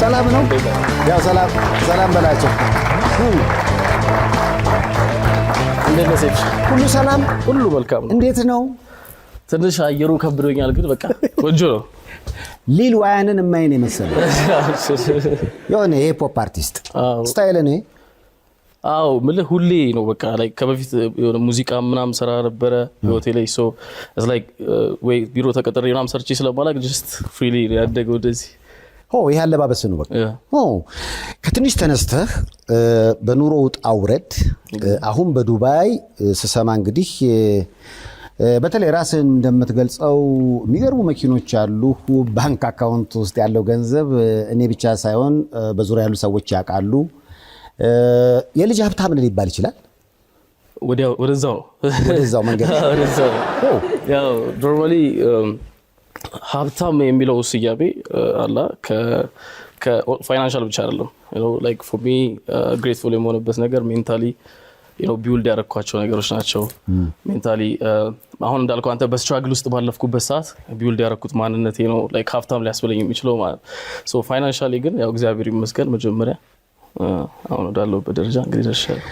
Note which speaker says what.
Speaker 1: ሰላም ነው ያው ሰላም በላቸው
Speaker 2: እንዴት ነህ ሁሉ ሰላም
Speaker 1: ሁሉ መልካም
Speaker 2: እንዴት ነው
Speaker 1: ትንሽ አየሩ ከብዶኛል ግን በቃ ቆንጆ ነው
Speaker 2: ሊል ዋያንን የማይን የመሰለ የሆነ ሂፕሆፕ አርቲስት ስታይል ነው
Speaker 1: አው ምን ሁሌ ነው በቃ ላይ ከበፊት የሆነ ሙዚቃ ምናም ሰራ ነበር ሆቴል ላይ ሶ ኢትስ ላይክ ወይ ቢሮ ተቀጥሬ ምናም ሰርቼ ስለማላክ just freely ያደገው እንደዚህ
Speaker 2: ይሄ አለባበስ ነው በቃ ከትንሽ ተነስተህ በኑሮ ውጣ ውረድ አሁን በዱባይ ስሰማ እንግዲህ በተለይ ራስን እንደምትገልጸው የሚገርሙ መኪኖች አሉ ባንክ አካውንት ውስጥ ያለው ገንዘብ እኔ ብቻ ሳይሆን በዙሪያ ያሉ ሰዎች ያውቃሉ የልጅ ሀብታም ምን ሊባል ይችላል ወደዛው መንገድ
Speaker 1: ያው ኖርማሊ ሀብታም የሚለው ስያሜ አላ ከፋይናንሻል ብቻ አይደለም you know like for me grateful የሆነበት ነገር mentally you know build ያረኳቸው ነገሮች ናቸው mentally አሁን እንዳልኩ አንተ በስትራግል ውስጥ ባለፍኩበት ሰዓት build ያረኩት ማንነቴ ነው like ሀብታም ሊያስበለኝ የሚችለው ማለት so financially ግን ያው እግዚአብሔር ይመስገን መጀመሪያ አሁን ወዳለው በደረጃ እንግዲህ ደርሻለሁ